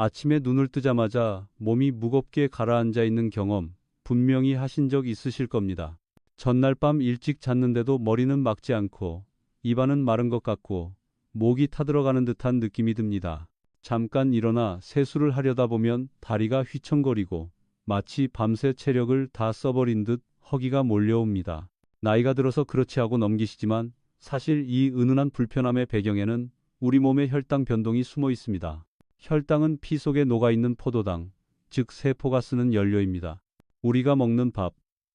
아침에 눈을 뜨자마자 몸이 무겁게 가라앉아 있는 경험 분명히 하신 적 있으실 겁니다. 전날 밤 일찍 잤는데도 머리는 막지 않고 입안은 마른 것 같고 목이 타들어가는 듯한 느낌이 듭니다. 잠깐 일어나 세수를 하려다 보면 다리가 휘청거리고 마치 밤새 체력을 다 써버린 듯 허기가 몰려옵니다. 나이가 들어서 그렇지 하고 넘기시지만 사실 이 은은한 불편함의 배경에는 우리 몸의 혈당 변동이 숨어 있습니다. 혈당은 피 속에 녹아있는 포도당, 즉 세포가 쓰는 연료입니다. 우리가 먹는 밥,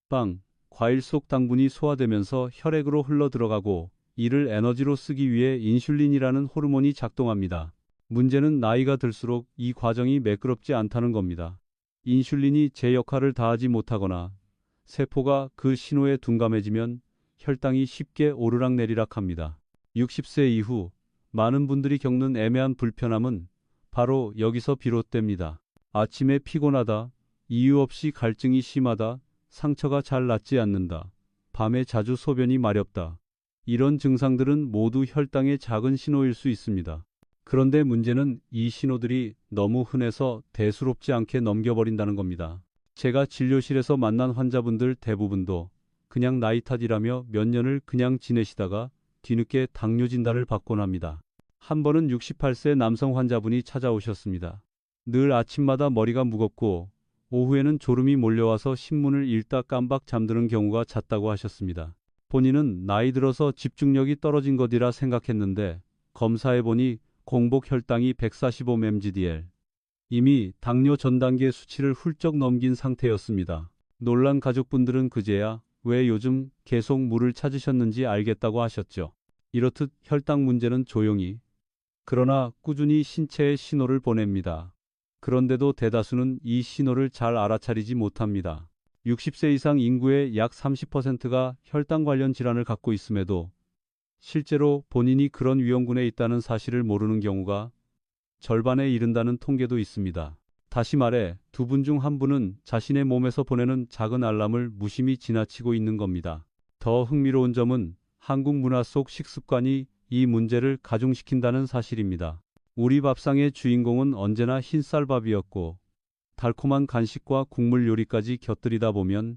빵, 과일 속 당분이 소화되면서 혈액으로 흘러 들어가고 이를 에너지로 쓰기 위해 인슐린이라는 호르몬이 작동합니다. 문제는 나이가 들수록 이 과정이 매끄럽지 않다는 겁니다. 인슐린이 제 역할을 다하지 못하거나 세포가 그 신호에 둔감해지면 혈당이 쉽게 오르락내리락합니다. 60세 이후 많은 분들이 겪는 애매한 불편함은 바로 여기서 비롯됩니다. 아침에 피곤하다, 이유 없이 갈증이 심하다, 상처가 잘 낫지 않는다, 밤에 자주 소변이 마렵다. 이런 증상들은 모두 혈당의 작은 신호일 수 있습니다. 그런데 문제는 이 신호들이 너무 흔해서 대수롭지 않게 넘겨버린다는 겁니다. 제가 진료실에서 만난 환자분들 대부분도 그냥 나이 탓이라며 몇 년을 그냥 지내시다가 뒤늦게 당뇨 진단을 받곤 합니다. 한 번은 68세 남성 환자분이 찾아오셨습니다. 늘 아침마다 머리가 무겁고 오후에는 졸음이 몰려와서 신문을 읽다 깜박 잠드는 경우가 잦다고 하셨습니다. 본인은 나이 들어서 집중력이 떨어진 것이라 생각했는데 검사해보니 공복 혈당이 145mg/dl, 이미 당뇨 전 단계 수치를 훌쩍 넘긴 상태였습니다. 놀란 가족분들은 그제야 왜 요즘 계속 물을 찾으셨는지 알겠다고 하셨죠. 이렇듯 혈당 문제는 조용히 그러나 꾸준히 신체에 신호를 보냅니다. 그런데도 대다수는 이 신호를 잘 알아차리지 못합니다. 60세 이상 인구의 약 30%가 혈당 관련 질환을 갖고 있음에도 실제로 본인이 그런 위험군에 있다는 사실을 모르는 경우가 절반에 이른다는 통계도 있습니다. 다시 말해 두 분 중 한 분은 자신의 몸에서 보내는 작은 알람을 무심히 지나치고 있는 겁니다. 더 흥미로운 점은 한국 문화 속 식습관이 이 문제를 가중시킨다는 사실입니다. 우리 밥상의 주인공은 언제나 흰쌀밥이었고 달콤한 간식과 국물 요리까지 곁들이다 보면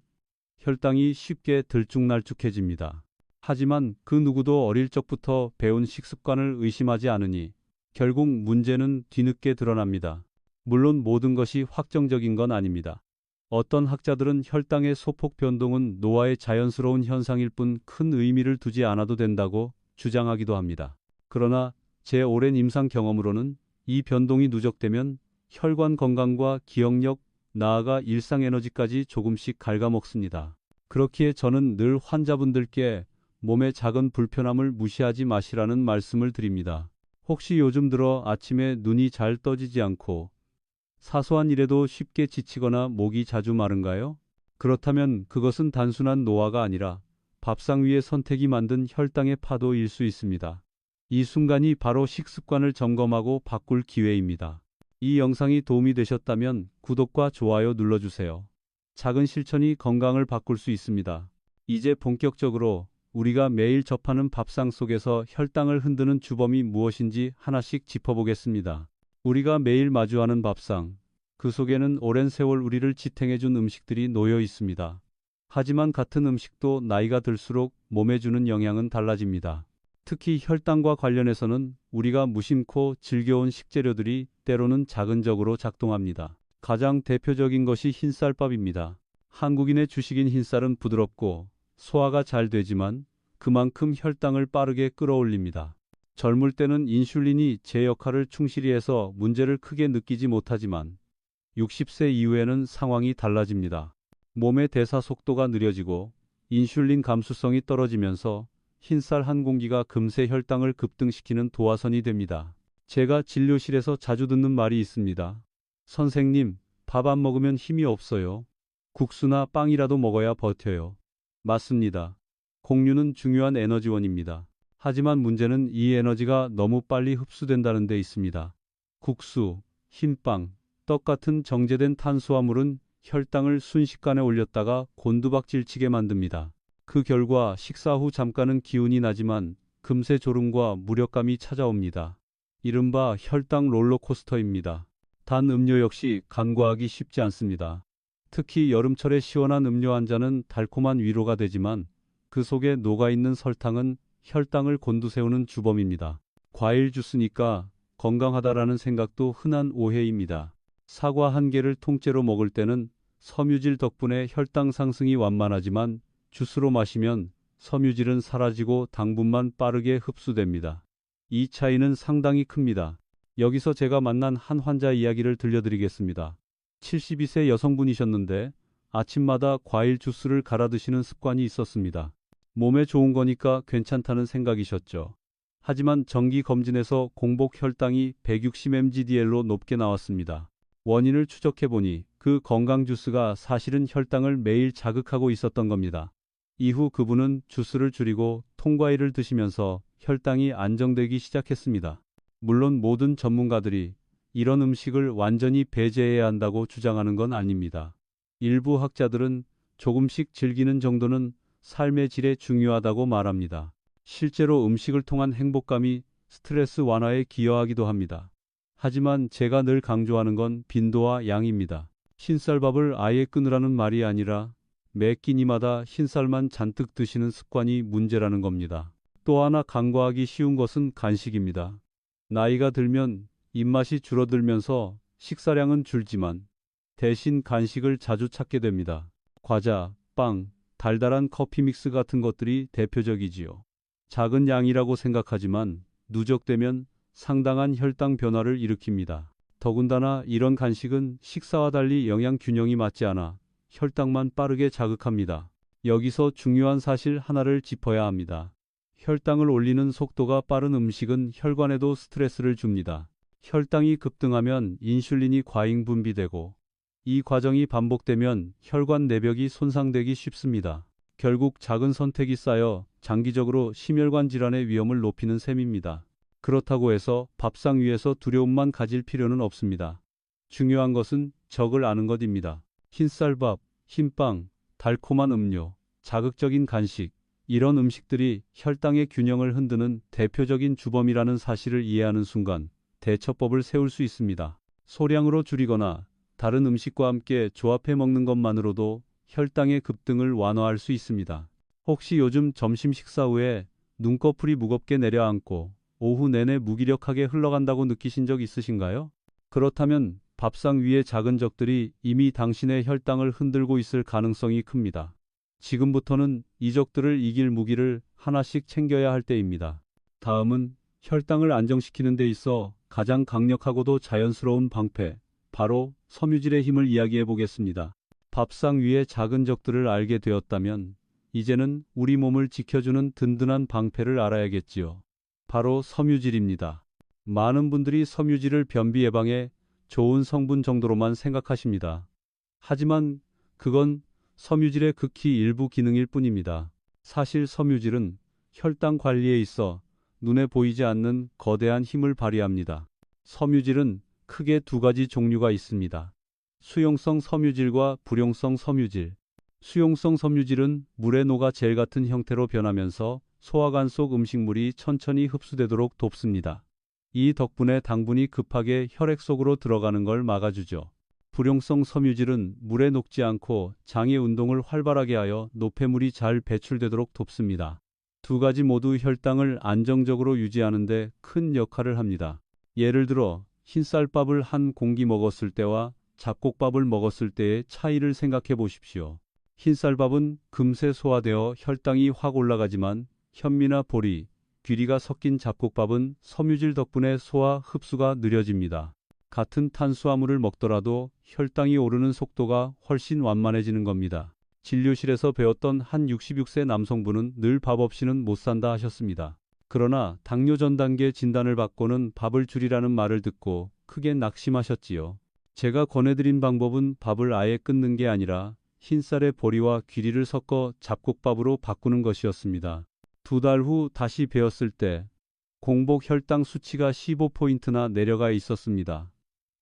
혈당이 쉽게 들쭉날쭉해집니다. 하지만 그 누구도 어릴 적부터 배운 식습관을 의심하지 않으니 결국 문제는 뒤늦게 드러납니다. 물론 모든 것이 확정적인 건 아닙니다. 어떤 학자들은 혈당의 소폭 변동은 노화의 자연스러운 현상일 뿐 큰 의미를 두지 않아도 된다고 주장하기도 합니다. 그러나 제 오랜 임상 경험으로는 이 변동이 누적되면 혈관 건강과 기억력, 나아가 일상 에너지까지 조금씩 갉아먹습니다. 그렇기에 저는 늘 환자분들께 몸의 작은 불편함을 무시하지 마시라는 말씀을 드립니다. 혹시 요즘 들어 아침에 눈이 잘 떠지지 않고 사소한 일에도 쉽게 지치거나 목이 자주 마른가요? 그렇다면 그것은 단순한 노화가 아니라 밥상 위의 선택이 만든 혈당의 파도일 수 있습니다. 이 순간이 바로 식습관을 점검하고 바꿀 기회입니다. 이 영상이 도움이 되셨다면 구독과 좋아요 눌러주세요. 작은 실천이 건강을 바꿀 수 있습니다. 이제 본격적으로 우리가 매일 접하는 밥상 속에서 혈당을 흔드는 주범이 무엇인지 하나씩 짚어보겠습니다. 우리가 매일 마주하는 밥상, 그 속에는 오랜 세월 우리를 지탱해준 음식들이 놓여 있습니다. 하지만 같은 음식도 나이가 들수록 몸에 주는 영향은 달라집니다. 특히 혈당과 관련해서는 우리가 무심코 즐겨온 식재료들이 때로는 작은 적으로 작동합니다. 가장 대표적인 것이 흰쌀밥입니다. 한국인의 주식인 흰쌀은 부드럽고 소화가 잘 되지만 그만큼 혈당을 빠르게 끌어올립니다. 젊을 때는 인슐린이 제 역할을 충실히 해서 문제를 크게 느끼지 못하지만 60세 이후에는 상황이 달라집니다. 몸의 대사 속도가 느려지고 인슐린 감수성이 떨어지면서 흰쌀 한 공기가 금세 혈당을 급등시키는 도화선이 됩니다. 제가 진료실에서 자주 듣는 말이 있습니다. 선생님, 밥 안 먹으면 힘이 없어요. 국수나 빵이라도 먹어야 버텨요. 맞습니다. 곡류는 중요한 에너지원입니다. 하지만 문제는 이 에너지가 너무 빨리 흡수된다는 데 있습니다. 국수, 흰빵, 떡 같은 정제된 탄수화물은 혈당을 순식간에 올렸다가 곤두박질치게 만듭니다. 그 결과 식사 후 잠깐은 기운이 나지만 금세 졸음과 무력감이 찾아옵니다. 이른바 혈당 롤러코스터입니다. 단 음료 역시 간과하기 쉽지 않습니다. 특히 여름철에 시원한 음료 한 잔은 달콤한 위로가 되지만 그 속에 녹아있는 설탕은 혈당을 곤두세우는 주범입니다. 과일 주스니까 건강하다라는 생각도 흔한 오해입니다. 사과 한 개를 통째로 먹을 때는 섬유질 덕분에 혈당 상승이 완만하지만 주스로 마시면 섬유질은 사라지고 당분만 빠르게 흡수됩니다. 이 차이는 상당히 큽니다. 여기서 제가 만난 한 환자 이야기를 들려드리겠습니다. 72세 여성분이셨는데 아침마다 과일 주스를 갈아 드시는 습관이 있었습니다. 몸에 좋은 거니까 괜찮다는 생각이셨죠. 하지만 정기 검진에서 공복 혈당이 160mg/dl로 높게 나왔습니다. 원인을 추적해보니 그 건강 주스가 사실은 혈당을 매일 자극하고 있었던 겁니다. 이후 그분은 주스를 줄이고 통과일을 드시면서 혈당이 안정되기 시작했습니다. 물론 모든 전문가들이 이런 음식을 완전히 배제해야 한다고 주장하는 건 아닙니다. 일부 학자들은 조금씩 즐기는 정도는 삶의 질에 중요하다고 말합니다. 실제로 음식을 통한 행복감이 스트레스 완화에 기여하기도 합니다. 하지만 제가 늘 강조하는 건 빈도와 양입니다. 흰쌀밥을 아예 끊으라는 말이 아니라 매 끼니마다 흰쌀만 잔뜩 드시는 습관이 문제라는 겁니다. 또 하나 간과하기 쉬운 것은 간식입니다. 나이가 들면 입맛이 줄어들면서 식사량은 줄지만 대신 간식을 자주 찾게 됩니다. 과자, 빵, 달달한 커피 믹스 같은 것들이 대표적이지요. 작은 양이라고 생각하지만 누적되면 상당한 혈당 변화를 일으킵니다. 더군다나 이런 간식은 식사와 달리 영양 균형이 맞지 않아 혈당만 빠르게 자극합니다. 여기서 중요한 사실 하나를 짚어야 합니다. 혈당을 올리는 속도가 빠른 음식은 혈관에도 스트레스를 줍니다. 혈당이 급등하면 인슐린이 과잉 분비되고 이 과정이 반복되면 혈관 내벽이 손상되기 쉽습니다. 결국 작은 선택이 쌓여 장기적으로 심혈관 질환의 위험을 높이는 셈입니다. 그렇다고 해서 밥상 위에서 두려움만 가질 필요는 없습니다. 중요한 것은 적을 아는 것입니다. 흰쌀밥, 흰빵, 달콤한 음료, 자극적인 간식, 이런 음식들이 혈당의 균형을 흔드는 대표적인 주범이라는 사실을 이해하는 순간 대처법을 세울 수 있습니다. 소량으로 줄이거나 다른 음식과 함께 조합해 먹는 것만으로도 혈당의 급등을 완화할 수 있습니다. 혹시 요즘 점심 식사 후에 눈꺼풀이 무겁게 내려앉고 오후 내내 무기력하게 흘러간다고 느끼신 적 있으신가요? 그렇다면 밥상 위의 작은 적들이 이미 당신의 혈당을 흔들고 있을 가능성이 큽니다. 지금부터는 이 적들을 이길 무기를 하나씩 챙겨야 할 때입니다. 다음은 혈당을 안정시키는 데 있어 가장 강력하고도 자연스러운 방패, 바로 섬유질의 힘을 이야기해 보겠습니다. 밥상 위의 작은 적들을 알게 되었다면 이제는 우리 몸을 지켜주는 든든한 방패를 알아야겠지요. 바로 섬유질입니다. 많은 분들이 섬유질을 변비 예방에 좋은 성분 정도로만 생각하십니다. 하지만 그건 섬유질의 극히 일부 기능일 뿐입니다. 사실 섬유질은 혈당 관리에 있어 눈에 보이지 않는 거대한 힘을 발휘합니다. 섬유질은 크게 두 가지 종류가 있습니다. 수용성 섬유질과 불용성 섬유질. 수용성 섬유질은 물에 녹아 젤 같은 형태로 변하면서 소화관 속 음식물이 천천히 흡수되도록 돕습니다. 이 덕분에 당분이 급하게 혈액 속으로 들어가는 걸 막아주죠. 불용성 섬유질은 물에 녹지 않고 장의 운동을 활발하게 하여 노폐물이 잘 배출되도록 돕습니다. 두 가지 모두 혈당을 안정적으로 유지하는 데 큰 역할을 합니다. 예를 들어 흰쌀밥을 한 공기 먹었을 때와 잡곡밥을 먹었을 때의 차이를 생각해 보십시오. 흰쌀밥은 금세 소화되어 혈당이 확 올라가지만 현미나 보리, 귀리가 섞인 잡곡밥은 섬유질 덕분에 소화 흡수가 느려집니다. 같은 탄수화물을 먹더라도 혈당이 오르는 속도가 훨씬 완만해지는 겁니다. 진료실에서 배웠던 한 66세 남성분은 늘 밥 없이는 못 산다 하셨습니다. 그러나 당뇨 전 단계 진단을 받고는 밥을 줄이라는 말을 듣고 크게 낙심하셨지요. 제가 권해드린 방법은 밥을 아예 끊는 게 아니라 흰쌀에 보리와 귀리를 섞어 잡곡밥으로 바꾸는 것이었습니다. 2달 후 다시 배웠을 때 공복 혈당 수치가 15포인트나 내려가 있었습니다.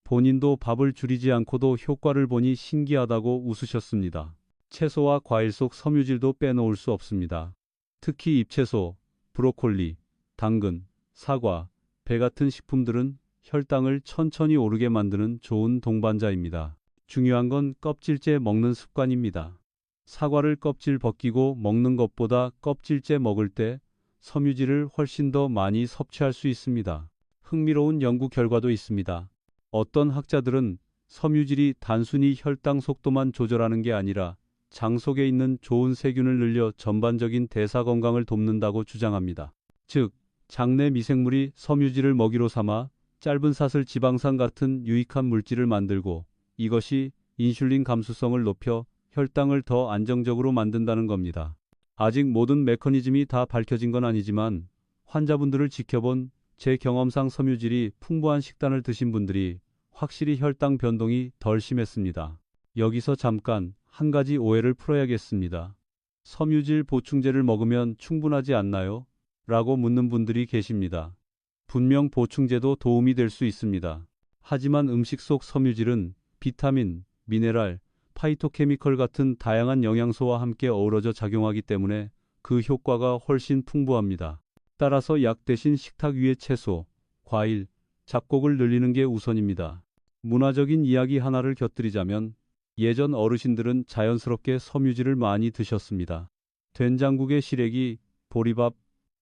본인도 밥을 줄이지 않고도 효과를 보니 신기하다고 웃으셨습니다. 채소와 과일 속 섬유질도 빼놓을 수 없습니다. 특히 잎채소, 브로콜리, 당근, 사과, 배 같은 식품들은 혈당을 천천히 오르게 만드는 좋은 동반자입니다. 중요한 건 껍질째 먹는 습관입니다. 사과를 껍질 벗기고 먹는 것보다 껍질째 먹을 때 섬유질을 훨씬 더 많이 섭취할 수 있습니다. 흥미로운 연구 결과도 있습니다. 어떤 학자들은 섬유질이 단순히 혈당 속도만 조절하는 게 아니라 장 속에 있는 좋은 세균을 늘려 전반적인 대사 건강을 돕는다고 주장합니다. 즉, 장내 미생물이 섬유질을 먹이로 삼아 짧은 사슬 지방산 같은 유익한 물질을 만들고 이것이 인슐린 감수성을 높여 혈당을 더 안정적으로 만든다는 겁니다. 아직 모든 메커니즘이 다 밝혀진 건 아니지만 환자분들을 지켜본 제 경험상 섬유질이 풍부한 식단을 드신 분들이 확실히 혈당 변동이 덜 심했습니다. 여기서 잠깐 한 가지 오해를 풀어야겠습니다. 섬유질 보충제를 먹으면 충분하지 않나요? 라고 묻는 분들이 계십니다. 분명 보충제도 도움이 될 수 있습니다. 하지만 음식 속 섬유질은 비타민, 미네랄, 파이토케미컬 같은 다양한 영양소와 함께 어우러져 작용하기 때문에 그 효과가 훨씬 풍부합니다. 따라서 약 대신 식탁 위에 채소, 과일, 잡곡을 늘리는 게 우선입니다. 문화적인 이야기 하나를 곁들이자면 예전 어르신들은 자연스럽게 섬유질을 많이 드셨습니다. 된장국의 시래기, 보리밥,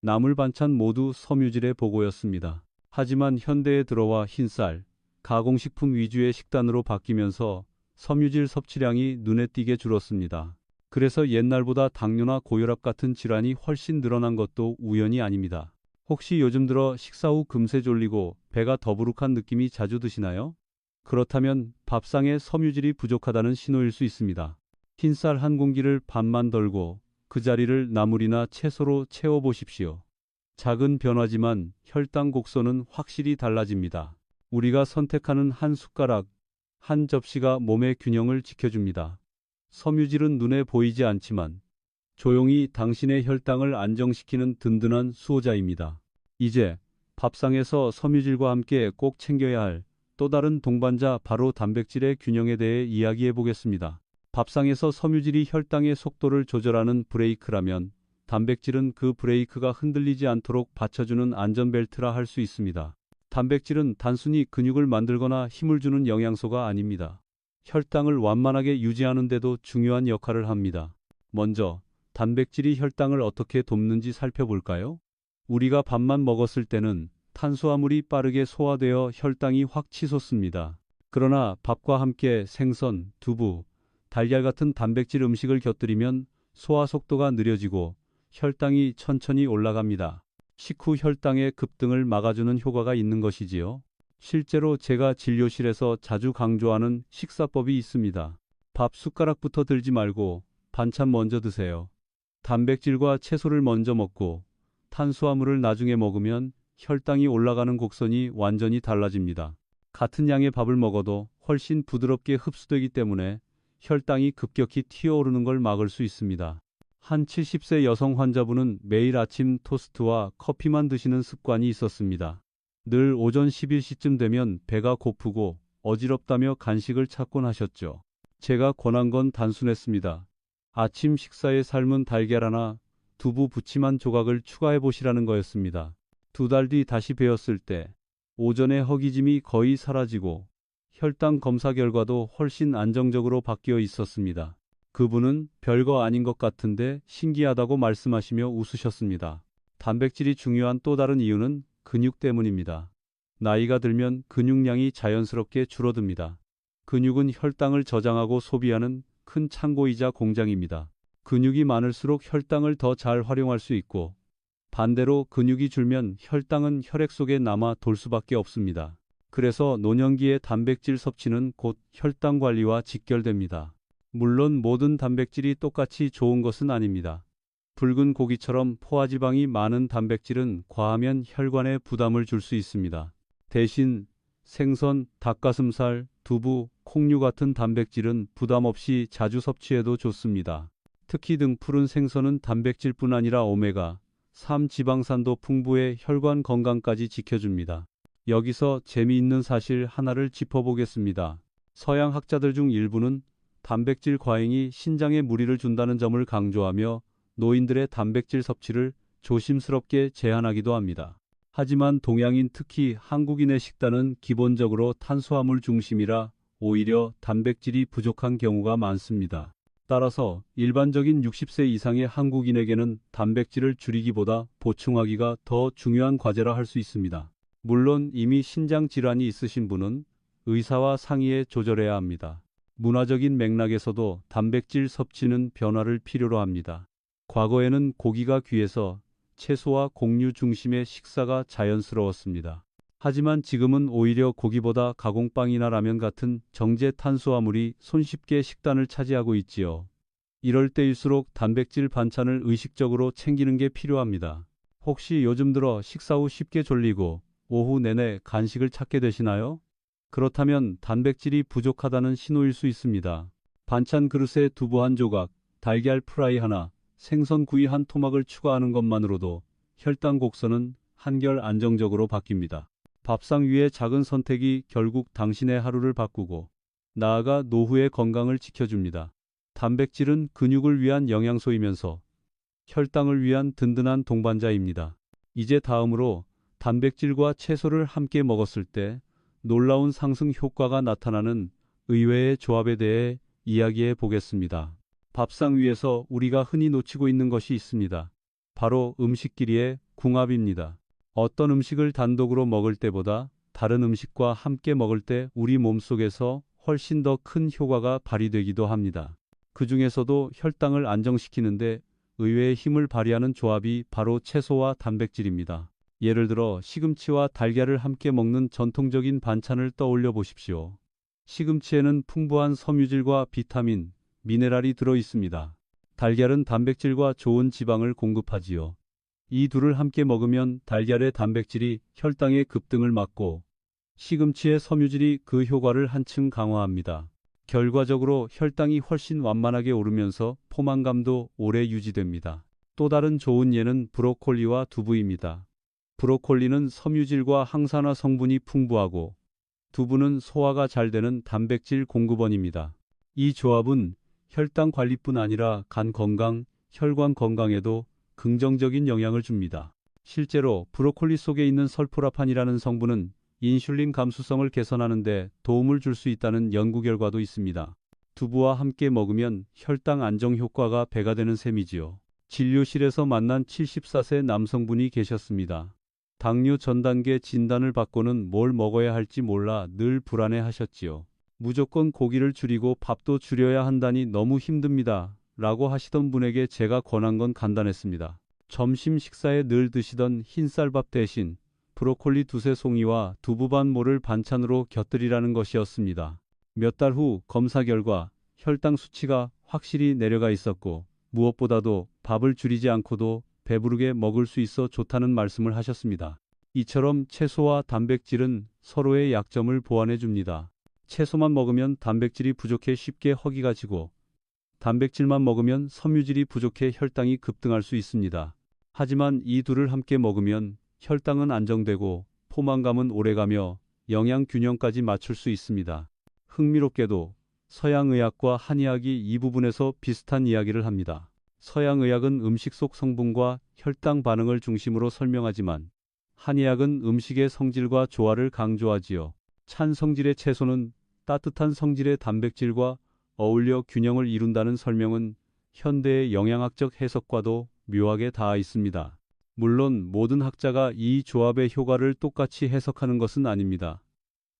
나물 반찬 모두 섬유질의 보고였습니다. 하지만 현대에 들어와 흰쌀, 가공식품 위주의 식단으로 바뀌면서 섬유질 섭취량이 눈에 띄게 줄었습니다. 그래서 옛날보다 당뇨나 고혈압 같은 질환이 훨씬 늘어난 것도 우연이 아닙니다. 혹시 요즘 들어 식사 후 금세 졸리고 배가 더부룩한 느낌이 자주 드시나요? 그렇다면 밥상에 섬유질이 부족하다는 신호일 수 있습니다. 흰쌀 한 공기를 반만 덜고 그 자리를 나물이나 채소로 채워보십시오. 작은 변화지만 혈당 곡선은 확실히 달라집니다. 우리가 선택하는 한 숟가락, 한 접시가 몸의 균형을 지켜줍니다. 섬유질은 눈에 보이지 않지만 조용히 당신의 혈당을 안정시키는 든든한 수호자입니다. 이제 밥상에서 섬유질과 함께 꼭 챙겨야 할 또 다른 동반자 바로 단백질의 균형에 대해 이야기해 보겠습니다. 밥상에서 섬유질이 혈당의 속도를 조절하는 브레이크라면 단백질은 그 브레이크가 흔들리지 않도록 받쳐주는 안전벨트라 할 수 있습니다. 단백질은 단순히 근육을 만들거나 힘을 주는 영양소가 아닙니다. 혈당을 완만하게 유지하는 데도 중요한 역할을 합니다. 먼저 단백질이 혈당을 어떻게 돕는지 살펴볼까요? 우리가 밥만 먹었을 때는 탄수화물이 빠르게 소화되어 혈당이 확 치솟습니다. 그러나 밥과 함께 생선, 두부, 달걀 같은 단백질 음식을 곁들이면 소화 속도가 느려지고 혈당이 천천히 올라갑니다. 식후 혈당의 급등을 막아주는 효과가 있는 것이지요. 실제로 제가 진료실에서 자주 강조하는 식사법이 있습니다. 밥 숟가락부터 들지 말고 반찬 먼저 드세요. 단백질과 채소를 먼저 먹고 탄수화물을 나중에 먹으면 혈당이 올라가는 곡선이 완전히 달라집니다. 같은 양의 밥을 먹어도 훨씬 부드럽게 흡수되기 때문에 혈당이 급격히 튀어오르는 걸 막을 수 있습니다. 한 70세 여성 환자분은 매일 아침 토스트와 커피만 드시는 습관이 있었습니다. 늘 오전 11시쯤 되면 배가 고프고 어지럽다며 간식을 찾곤 하셨죠. 제가 권한 건 단순했습니다. 아침 식사에 삶은 달걀 하나, 두부 부침 한 조각을 추가해 보시라는 거였습니다. 2달 뒤 다시 뵈었을 때 오전의 허기짐이 거의 사라지고 혈당 검사 결과도 훨씬 안정적으로 바뀌어 있었습니다. 그분은 별거 아닌 것 같은데 신기하다고 말씀하시며 웃으셨습니다. 단백질이 중요한 또 다른 이유는 근육 때문입니다. 나이가 들면 근육량이 자연스럽게 줄어듭니다. 근육은 혈당을 저장하고 소비하는 큰 창고이자 공장입니다. 근육이 많을수록 혈당을 더 잘 활용할 수 있고 반대로 근육이 줄면 혈당은 혈액 속에 남아 돌 수밖에 없습니다. 그래서 노년기의 단백질 섭취는 곧 혈당 관리와 직결됩니다. 물론 모든 단백질이 똑같이 좋은 것은 아닙니다. 붉은 고기처럼 포화지방이 많은 단백질은 과하면 혈관에 부담을 줄 수 있습니다. 대신 생선, 닭가슴살, 두부, 콩류 같은 단백질은 부담 없이 자주 섭취해도 좋습니다. 특히 등푸른 생선은 단백질뿐 아니라 오메가 3 지방산도 풍부해 혈관 건강까지 지켜줍니다. 여기서 재미있는 사실 하나를 짚어보겠습니다. 서양 학자들 중 일부는 단백질 과잉이 신장에 무리를 준다는 점을 강조하며 노인들의 단백질 섭취를 조심스럽게 제한하기도 합니다. 하지만 동양인 특히 한국인의 식단은 기본적으로 탄수화물 중심이라 오히려 단백질이 부족한 경우가 많습니다. 따라서 일반적인 60세 이상의 한국인에게는 단백질을 줄이기보다 보충하기가 더 중요한 과제라 할 수 있습니다. 물론 이미 신장 질환이 있으신 분은 의사와 상의해 조절해야 합니다. 문화적인 맥락에서도 단백질 섭취는 변화를 필요로 합니다. 과거에는 고기가 귀해서 채소와 곡류 중심의 식사가 자연스러웠습니다. 하지만 지금은 오히려 고기보다 가공빵이나 라면 같은 정제 탄수화물이 손쉽게 식단을 차지하고 있지요. 이럴 때일수록 단백질 반찬을 의식적으로 챙기는 게 필요합니다. 혹시 요즘 들어 식사 후 쉽게 졸리고 오후 내내 간식을 찾게 되시나요? 그렇다면 단백질이 부족하다는 신호일 수 있습니다. 반찬 그릇에 두부 한 조각, 달걀 프라이 하나, 생선 구이 한 토막을 추가하는 것만으로도 혈당 곡선은 한결 안정적으로 바뀝니다. 밥상 위의 작은 선택이 결국 당신의 하루를 바꾸고 나아가 노후의 건강을 지켜줍니다. 단백질은 근육을 위한 영양소이면서 혈당을 위한 든든한 동반자입니다. 이제 다음으로 단백질과 채소를 함께 먹었을 때 놀라운 상승 효과가 나타나는 의외의 조합에 대해 이야기해 보겠습니다. 밥상 위에서 우리가 흔히 놓치고 있는 것이 있습니다. 바로 음식끼리의 궁합입니다. 어떤 음식을 단독으로 먹을 때보다 다른 음식과 함께 먹을 때 우리 몸속에서 훨씬 더 큰 효과가 발휘되기도 합니다. 그 중에서도 혈당을 안정시키는데 의외의 힘을 발휘하는 조합이 바로 채소와 단백질입니다. 예를 들어 시금치와 달걀을 함께 먹는 전통적인 반찬을 떠올려 보십시오. 시금치에는 풍부한 섬유질과 비타민, 미네랄이 들어 있습니다. 달걀은 단백질과 좋은 지방을 공급하지요. 이 둘을 함께 먹으면 달걀의 단백질이 혈당의 급등을 막고 시금치의 섬유질이 그 효과를 한층 강화합니다. 결과적으로 혈당이 훨씬 완만하게 오르면서 포만감도 오래 유지됩니다. 또 다른 좋은 예는 브로콜리와 두부입니다. 브로콜리는 섬유질과 항산화 성분이 풍부하고 두부는 소화가 잘 되는 단백질 공급원입니다. 이 조합은 혈당 관리뿐 아니라 간 건강, 혈관 건강에도 긍정적인 영향을 줍니다. 실제로 브로콜리 속에 있는 설포라판이라는 성분은 인슐린 감수성을 개선하는 데 도움을 줄 수 있다는 연구 결과도 있습니다. 두부와 함께 먹으면 혈당 안정 효과가 배가 되는 셈이지요. 진료실에서 만난 74세 남성분이 계셨습니다. 당뇨 전 단계 진단을 받고는 뭘 먹어야 할지 몰라 늘 불안해 하셨지요. 무조건 고기를 줄이고 밥도 줄여야 한다니 너무 힘듭니다. 라고 하시던 분에게 제가 권한 건 간단했습니다. 점심 식사에 늘 드시던 흰쌀밥 대신 브로콜리 두세 송이와 두부 반 모를 반찬으로 곁들이라는 것이었습니다. 몇 달 후 검사 결과 혈당 수치가 확실히 내려가 있었고 무엇보다도 밥을 줄이지 않고도 배부르게 먹을 수 있어 좋다는 말씀을 하셨습니다. 이처럼 채소와 단백질은 서로의 약점을 보완해 줍니다. 채소만 먹으면 단백질이 부족해 쉽게 허기가 지고 단백질만 먹으면 섬유질이 부족해 혈당이 급등할 수 있습니다. 하지만 이 둘을 함께 먹으면 혈당은 안정되고 포만감은 오래가며 영양 균형까지 맞출 수 있습니다. 흥미롭게도 서양의학과 한의학이 이 부분에서 비슷한 이야기를 합니다. 서양의학은 음식 속 성분과 혈당 반응을 중심으로 설명하지만 한의학은 음식의 성질과 조화를 강조하지요. 찬 성질의 채소는 따뜻한 성질의 단백질과 어울려 균형을 이룬다는 설명은 현대의 영양학적 해석과도 묘하게 닿아 있습니다. 물론 모든 학자가 이 조합의 효과를 똑같이 해석하는 것은 아닙니다.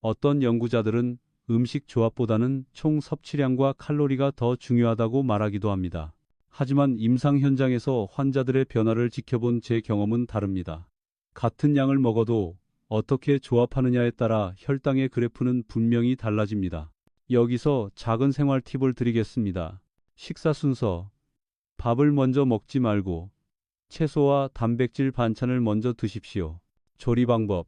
어떤 연구자들은 음식 조합보다는 총 섭취량과 칼로리가 더 중요하다고 말하기도 합니다. 하지만 임상 현장에서 환자들의 변화를 지켜본 제 경험은 다릅니다. 같은 양을 먹어도 어떻게 조합하느냐에 따라 혈당의 그래프는 분명히 달라집니다. 여기서 작은 생활 팁을 드리겠습니다. 식사 순서. 밥을 먼저 먹지 말고 채소와 단백질 반찬을 먼저 드십시오. 조리 방법.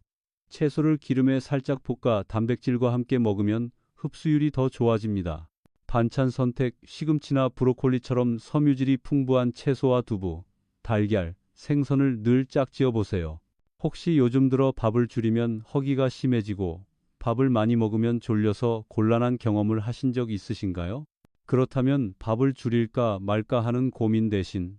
채소를 기름에 살짝 볶아 단백질과 함께 먹으면 흡수율이 더 좋아집니다. 반찬 선택. 시금치나 브로콜리처럼 섬유질이 풍부한 채소와 두부, 달걀, 생선을 늘 짝지어 보세요. 혹시 요즘 들어 밥을 줄이면 허기가 심해지고 밥을 많이 먹으면 졸려서 곤란한 경험을 하신 적 있으신가요? 그렇다면 밥을 줄일까 말까 하는 고민 대신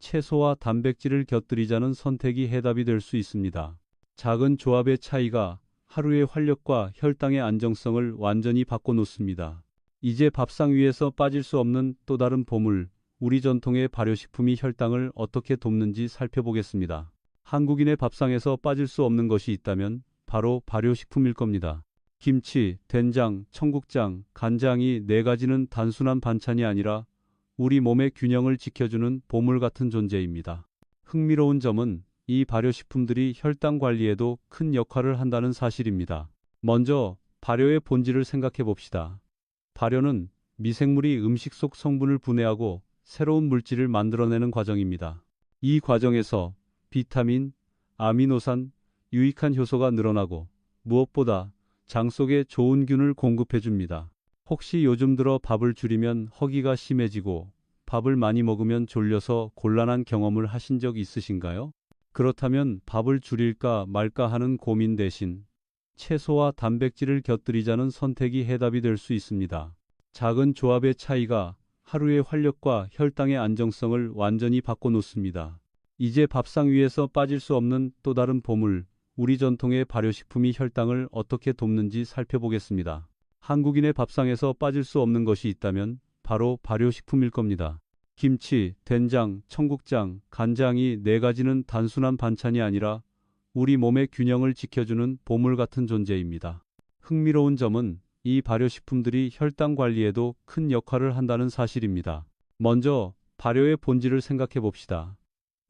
채소와 단백질을 곁들이자는 선택이 해답이 될 수 있습니다. 작은 조합의 차이가 하루의 활력과 혈당의 안정성을 완전히 바꿔놓습니다. 이제 밥상 위에서 빠질 수 없는 또 다른 보물, 우리 전통의 발효식품이 혈당을 어떻게 돕는지 살펴보겠습니다. 한국인의 밥상에서 빠질 수 없는 것이 있다면 바로 발효식품일 겁니다. 김치, 된장, 청국장, 간장이 네 가지는 단순한 반찬이 아니라 우리 몸의 균형을 지켜주는 보물 같은 존재입니다. 흥미로운 점은 이 발효식품들이 혈당 관리에도 큰 역할을 한다는 사실입니다. 먼저 발효의 본질을 생각해 봅시다. 발효는 미생물이 음식 속 성분을 분해하고 새로운 물질을 만들어내는 과정입니다. 이 과정에서 비타민, 아미노산, 유익한 효소가 늘어나고 무엇보다 장 속에 좋은 균을 공급해 줍니다. 혹시 요즘 들어 밥을 줄이면 허기가 심해지고 밥을 많이 먹으면 졸려서 곤란한 경험을 하신 적 있으신가요? 그렇다면 밥을 줄일까 말까 하는 고민 대신 채소와 단백질을 곁들이자는 선택이 해답이 될 수 있습니다. 작은 조합의 차이가 하루의 활력과 혈당의 안정성을 완전히 바꿔놓습니다. 이제 밥상 위에서 빠질 수 없는 또 다른 보물, 우리 전통의 발효식품이 혈당을 어떻게 돕는지 살펴보겠습니다. 한국인의 밥상에서 빠질 수 없는 것이 있다면 바로 발효식품일 겁니다. 김치, 된장, 청국장, 간장이 네 가지는 단순한 반찬이 아니라 우리 몸의 균형을 지켜주는 보물 같은 존재입니다. 흥미로운 점은 이 발효식품들이 혈당 관리에도 큰 역할을 한다는 사실입니다. 먼저 발효의 본질을 생각해 봅시다.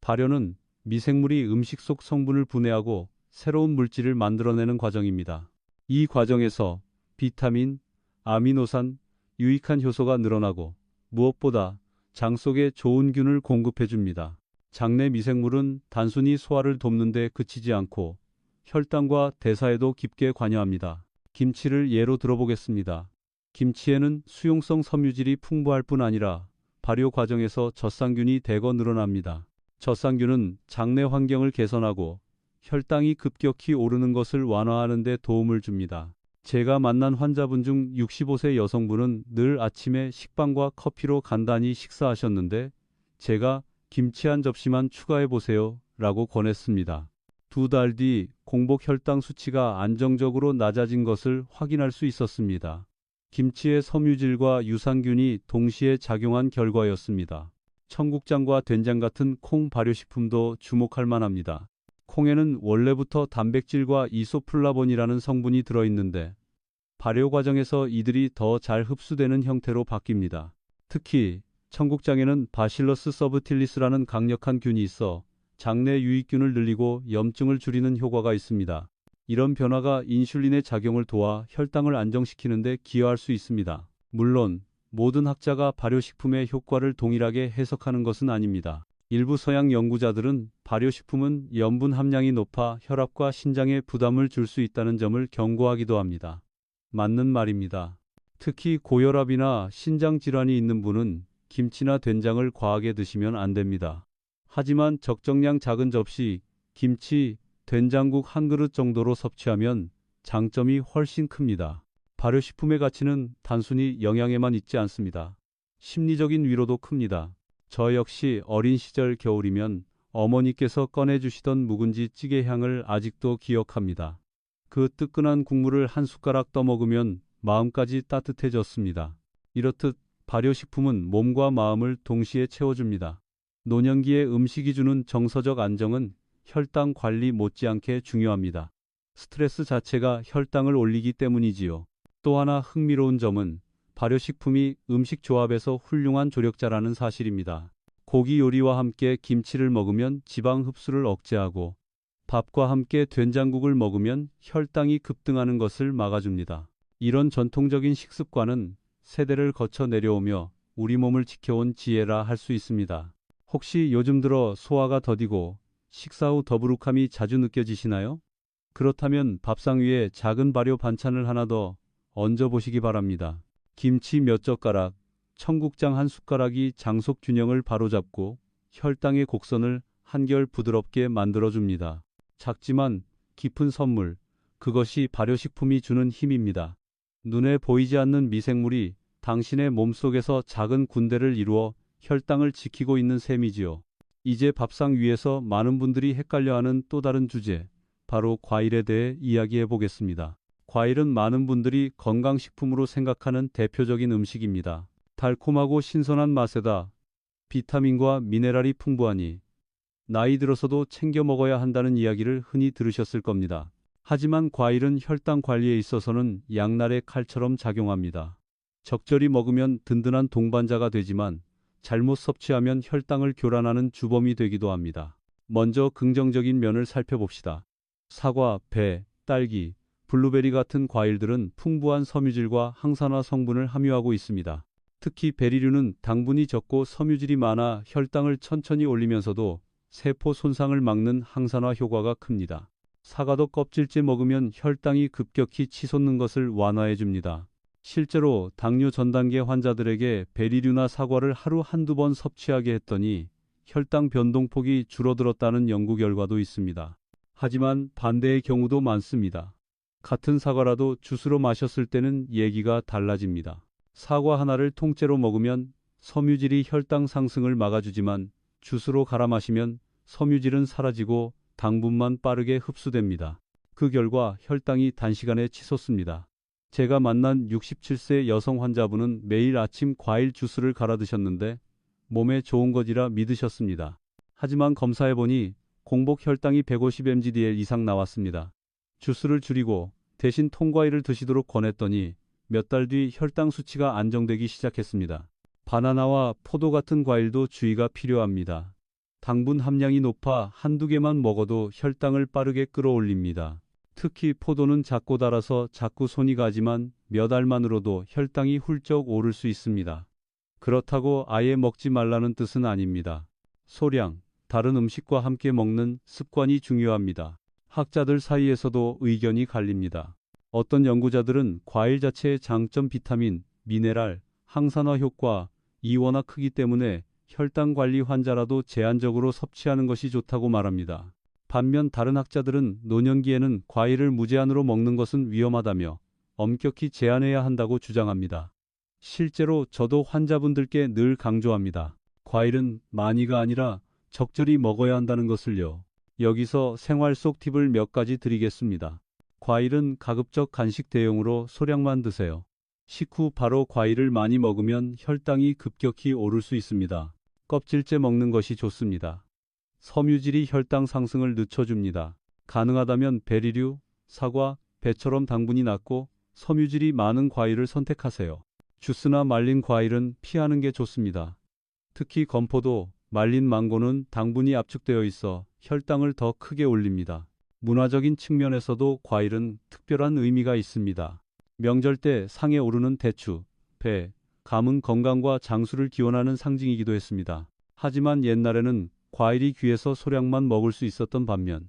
발효는 미생물이 음식 속 성분을 분해하고 새로운 물질을 만들어내는 과정입니다. 이 과정에서 비타민, 아미노산, 유익한 효소가 늘어나고 무엇보다 장 속에 좋은 균을 공급해 줍니다. 장내 미생물은 단순히 소화를 돕는 데 그치지 않고 혈당과 대사에도 깊게 관여합니다. 김치를 예로 들어보겠습니다. 김치에는 수용성 섬유질이 풍부할 뿐 아니라 발효 과정에서 젖산균이 대거 늘어납니다. 젖산균은 장내 환경을 개선하고 혈당이 급격히 오르는 것을 완화하는 데 도움을 줍니다. 제가 만난 환자분 중 65세 여성분은 늘 아침에 식빵과 커피로 간단히 식사하셨는데 제가 김치 한 접시만 추가해 보세요 라고 권했습니다. 2달 뒤 공복 혈당 수치가 안정적으로 낮아진 것을 확인할 수 있었습니다. 김치의 섬유질과 유산균이 동시에 작용한 결과였습니다. 청국장과 된장 같은 콩 발효식품도 주목할 만합니다. 콩에는 원래부터 단백질과 이소플라본이라는 성분이 들어있는데 발효 과정에서 이들이 더 잘 흡수되는 형태로 바뀝니다. 특히 청국장에는 바실러스 서브틸리스라는 강력한 균이 있어 장내 유익균을 늘리고 염증을 줄이는 효과가 있습니다. 이런 변화가 인슐린의 작용을 도와 혈당을 안정시키는 데 기여할 수 있습니다. 물론 모든 학자가 발효식품의 효과를 동일하게 해석하는 것은 아닙니다. 일부 서양 연구자들은 발효식품은 염분 함량이 높아 혈압과 신장에 부담을 줄 수 있다는 점을 경고하기도 합니다. 맞는 말입니다. 특히 고혈압이나 신장 질환이 있는 분은 김치나 된장을 과하게 드시면 안 됩니다. 하지만 적정량 작은 접시, 김치, 된장국 한 그릇 정도로 섭취하면 장점이 훨씬 큽니다. 발효식품의 가치는 단순히 영양에만 있지 않습니다. 심리적인 위로도 큽니다. 저 역시 어린 시절 겨울이면 어머니께서 꺼내주시던 묵은지 찌개 향을 아직도 기억합니다. 그 뜨끈한 국물을 한 숟가락 떠먹으면 마음까지 따뜻해졌습니다. 이렇듯 발효식품은 몸과 마음을 동시에 채워줍니다. 노년기에 음식이 주는 정서적 안정은 혈당 관리 못지않게 중요합니다. 스트레스 자체가 혈당을 올리기 때문이지요. 또 하나 흥미로운 점은 발효식품이 음식 조합에서 훌륭한 조력자라는 사실입니다. 고기 요리와 함께 김치를 먹으면 지방 흡수를 억제하고 밥과 함께 된장국을 먹으면 혈당이 급등하는 것을 막아줍니다. 이런 전통적인 식습관은 세대를 거쳐 내려오며 우리 몸을 지켜온 지혜라 할 수 있습니다. 혹시 요즘 들어 소화가 더디고 식사 후 더부룩함이 자주 느껴지시나요? 그렇다면 밥상 위에 작은 발효 반찬을 하나 더 얹어보시기 바랍니다. 김치 몇 젓가락, 청국장 한 숟가락이 장속 균형을 바로잡고 혈당의 곡선을 한결 부드럽게 만들어줍니다. 작지만 깊은 선물, 그것이 발효식품이 주는 힘입니다. 눈에 보이지 않는 미생물이 당신의 몸속에서 작은 군대를 이루어 혈당을 지키고 있는 셈이지요. 이제 밥상 위에서 많은 분들이 헷갈려하는 또 다른 주제, 바로 과일에 대해 이야기해 보겠습니다. 과일은 많은 분들이 건강식품으로 생각하는 대표적인 음식입니다. 달콤하고 신선한 맛에다 비타민과 미네랄이 풍부하니 나이 들어서도 챙겨 먹어야 한다는 이야기를 흔히 들으셨을 겁니다. 하지만 과일은 혈당 관리에 있어서는 양날의 칼처럼 작용합니다. 적절히 먹으면 든든한 동반자가 되지만 잘못 섭취하면 혈당을 교란하는 주범이 되기도 합니다. 먼저 긍정적인 면을 살펴봅시다. 사과, 배, 딸기, 블루베리 같은 과일들은 풍부한 섬유질과 항산화 성분을 함유하고 있습니다. 특히 베리류는 당분이 적고 섬유질이 많아 혈당을 천천히 올리면서도 세포 손상을 막는 항산화 효과가 큽니다. 사과도 껍질째 먹으면 혈당이 급격히 치솟는 것을 완화해 줍니다. 실제로 당뇨 전 단계 환자들에게 베리류나 사과를 하루 한두 번 섭취하게 했더니 혈당 변동폭이 줄어들었다는 연구 결과도 있습니다. 하지만 반대의 경우도 많습니다. 같은 사과라도 주스로 마셨을 때는 얘기가 달라집니다. 사과 하나를 통째로 먹으면 섬유질이 혈당 상승을 막아주지만 주스로 갈아 마시면 섬유질은 사라지고 당분만 빠르게 흡수됩니다. 그 결과 혈당이 단시간에 치솟습니다. 제가 만난 67세 여성 환자분은 매일 아침 과일 주스를 갈아 드셨는데 몸에 좋은 것이라 믿으셨습니다. 하지만 검사해보니 공복 혈당이 150mg/dl 이상 나왔습니다. 주스를 줄이고 대신 통과일을 드시도록 권했더니 몇 달 뒤 혈당 수치가 안정되기 시작했습니다. 바나나와 포도 같은 과일도 주의가 필요합니다. 당분 함량이 높아 한두 개만 먹어도 혈당을 빠르게 끌어올립니다. 특히 포도는 작고 달아서 자꾸 손이 가지만 몇 알만으로도 혈당이 훌쩍 오를 수 있습니다. 그렇다고 아예 먹지 말라는 뜻은 아닙니다. 소량, 다른 음식과 함께 먹는 습관이 중요합니다. 학자들 사이에서도 의견이 갈립니다. 어떤 연구자들은 과일 자체의 장점 비타민, 미네랄, 항산화 효과, 이 워낙 크기 때문에 혈당 관리 환자라도 제한적으로 섭취하는 것이 좋다고 말합니다. 반면 다른 학자들은 노년기에는 과일을 무제한으로 먹는 것은 위험하다며 엄격히 제한해야 한다고 주장합니다. 실제로 저도 환자분들께 늘 강조합니다. 과일은 많이가 아니라 적절히 먹어야 한다는 것을요. 여기서 생활 속 팁을 몇 가지 드리겠습니다. 과일은 가급적 간식 대용으로 소량만 드세요. 식후 바로 과일을 많이 먹으면 혈당이 급격히 오를 수 있습니다. 껍질째 먹는 것이 좋습니다. 섬유질이 혈당 상승을 늦춰줍니다. 가능하다면 베리류, 사과, 배처럼 당분이 낮고 섬유질이 많은 과일을 선택하세요. 주스나 말린 과일은 피하는 게 좋습니다. 특히 건포도, 말린 망고는 당분이 압축되어 있어 혈당을 더 크게 올립니다. 문화적인 측면에서도 과일은 특별한 의미가 있습니다. 명절 때 상에 오르는 대추, 배, 감은 건강과 장수를 기원하는 상징이기도 했습니다. 하지만 옛날에는 과일이 귀해서 소량만 먹을 수 있었던 반면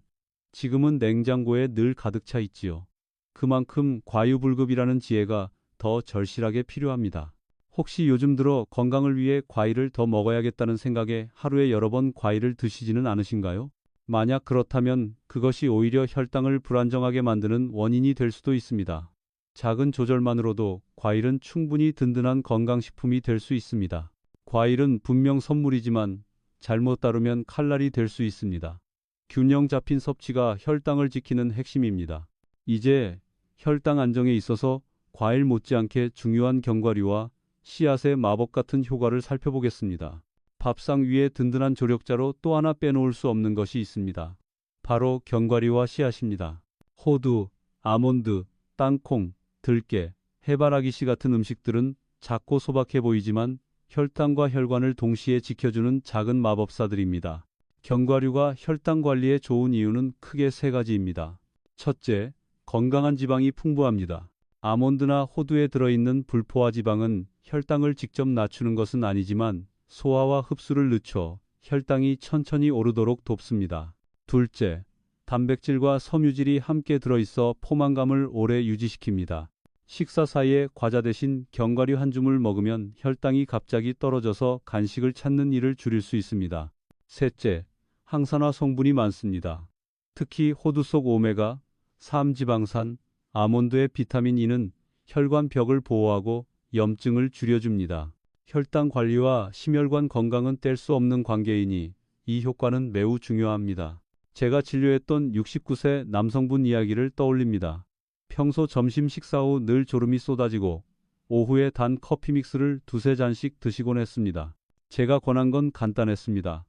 지금은 냉장고에 늘 가득 차 있지요. 그만큼 과유불급이라는 지혜가 더 절실하게 필요합니다. 혹시 요즘 들어 건강을 위해 과일을 더 먹어야겠다는 생각에 하루에 여러 번 과일을 드시지는 않으신가요? 만약 그렇다면 그것이 오히려 혈당을 불안정하게 만드는 원인이 될 수도 있습니다. 작은 조절만으로도 과일은 충분히 든든한 건강식품이 될 수 있습니다. 과일은 분명 선물이지만 잘못 다루면 칼날이 될 수 있습니다. 균형 잡힌 섭취가 혈당을 지키는 핵심입니다. 이제 혈당 안정에 있어서 과일 못지않게 중요한 견과류와 씨앗의 마법 같은 효과를 살펴보겠습니다. 밥상 위에 든든한 조력자로 또 하나 빼놓을 수 없는 것이 있습니다. 바로 견과류와 씨앗입니다. 호두, 아몬드, 땅콩, 들깨, 해바라기씨 같은 음식들은 작고 소박해 보이지만 혈당과 혈관을 동시에 지켜주는 작은 마법사들입니다. 견과류가 혈당 관리에 좋은 이유는 크게 세 가지입니다. 첫째, 건강한 지방이 풍부합니다. 아몬드나 호두에 들어있는 불포화 지방은 혈당을 직접 낮추는 것은 아니지만 소화와 흡수를 늦춰 혈당이 천천히 오르도록 돕습니다. 둘째, 단백질과 섬유질이 함께 들어있어 포만감을 오래 유지시킵니다. 식사 사이에 과자 대신 견과류 한 줌을 먹으면 혈당이 갑자기 떨어져서 간식을 찾는 일을 줄일 수 있습니다. 셋째, 항산화 성분이 많습니다. 특히 호두 속 오메가 3 지방산, 아몬드의 비타민 E는 혈관 벽을 보호하고 염증을 줄여줍니다. 혈당 관리와 심혈관 건강은 뗄 수 없는 관계이니 이 효과는 매우 중요합니다. 제가 진료했던 69세 남성분 이야기를 떠올립니다. 평소 점심 식사 후 늘 졸음이 쏟아지고 오후에 단 커피 믹스를 두세 잔씩 드시곤 했습니다. 제가 권한 건 간단했습니다.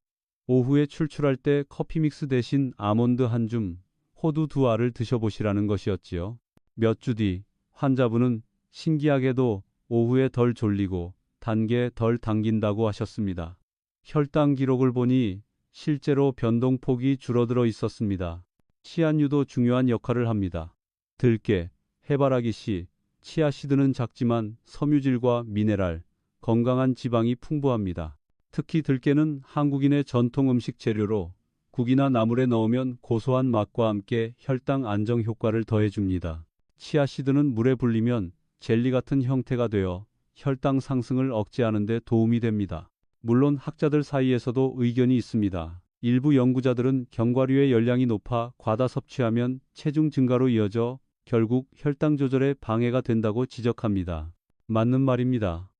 오후에 출출할 때 커피 믹스 대신 아몬드 한 줌, 호두 두 알을 드셔보시라는 것이었지요. 몇 주 뒤 환자분은 신기하게도 오후에 덜 졸리고 단계 덜 당긴다고 하셨습니다. 혈당 기록을 보니 실제로 변동폭이 줄어들어 있었습니다. 치아류도 중요한 역할을 합니다. 들깨, 해바라기 씨, 치아씨드는 작지만 섬유질과 미네랄, 건강한 지방이 풍부합니다. 특히 들깨는 한국인의 전통 음식 재료로 국이나 나물에 넣으면 고소한 맛과 함께 혈당 안정 효과를 더해줍니다. 치아씨드는 물에 불리면 젤리 같은 형태가 되어 혈당 상승을 억제하는 데 도움이 됩니다. 물론 학자들 사이에서도 의견이 있습니다. 일부 연구자들은 견과류의 열량이 높아 과다 섭취하면 체중 증가로 이어져 결국 혈당 조절에 방해가 된다고 지적합니다. 맞는 말입니다.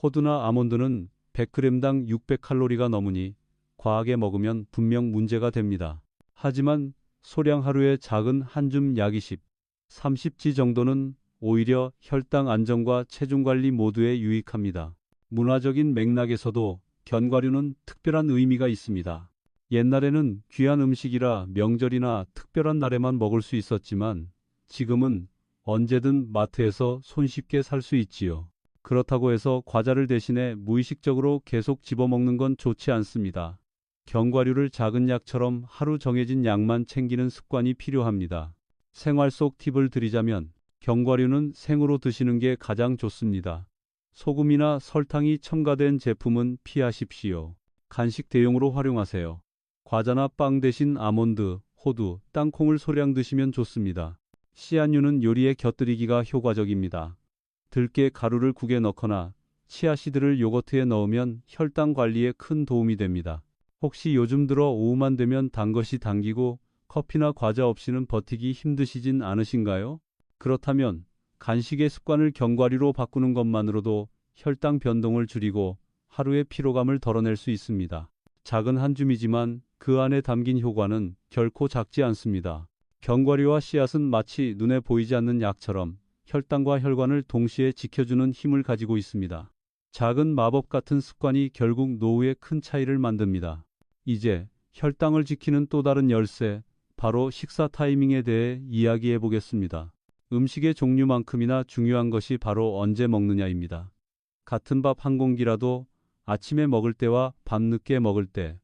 호두나 아몬드는 100g당 600칼로리가 넘으니 과하게 먹으면 분명 문제가 됩니다. 하지만 소량 하루에 작은 한 줌 약 20, 30지 정도는 오히려 혈당 안정과 체중 관리 모두에 유익합니다. 문화적인 맥락에서도 견과류는 특별한 의미가 있습니다. 옛날에는 귀한 음식이라 명절이나 특별한 날에만 먹을 수 있었지만 지금은 언제든 마트에서 손쉽게 살 수 있지요. 그렇다고 해서 과자를 대신해 무의식적으로 계속 집어먹는 건 좋지 않습니다. 견과류를 작은 약처럼 하루 정해진 양만 챙기는 습관이 필요합니다. 생활 속 팁을 드리자면 견과류는 생으로 드시는 게 가장 좋습니다. 소금이나 설탕이 첨가된 제품은 피하십시오. 간식 대용으로 활용하세요. 과자나 빵 대신 아몬드, 호두, 땅콩을 소량 드시면 좋습니다. 씨앗류는 요리에 곁들이기가 효과적입니다. 들깨 가루를 국에 넣거나 치아씨드를 요거트에 넣으면 혈당 관리에 큰 도움이 됩니다. 혹시 요즘 들어 오후만 되면 단 것이 당기고 커피나 과자 없이는 버티기 힘드시진 않으신가요? 그렇다면 간식의 습관을 견과류로 바꾸는 것만으로도 혈당 변동을 줄이고 하루의 피로감을 덜어낼 수 있습니다. 작은 한 줌이지만 그 안에 담긴 효과는 결코 작지 않습니다. 견과류와 씨앗은 마치 눈에 보이지 않는 약처럼 혈당과 혈관을 동시에 지켜주는 힘을 가지고 있습니다. 작은 마법 같은 습관이 결국 노후에 큰 차이를 만듭니다. 이제 혈당을 지키는 또 다른 열쇠, 바로 식사 타이밍에 대해 이야기해 보겠습니다. 음식의 종류만큼이나 중요한 것이 바로 언제 먹느냐입니다. 같은 밥 한 공기라도 아침에 먹을 때와 밤늦게 먹을 때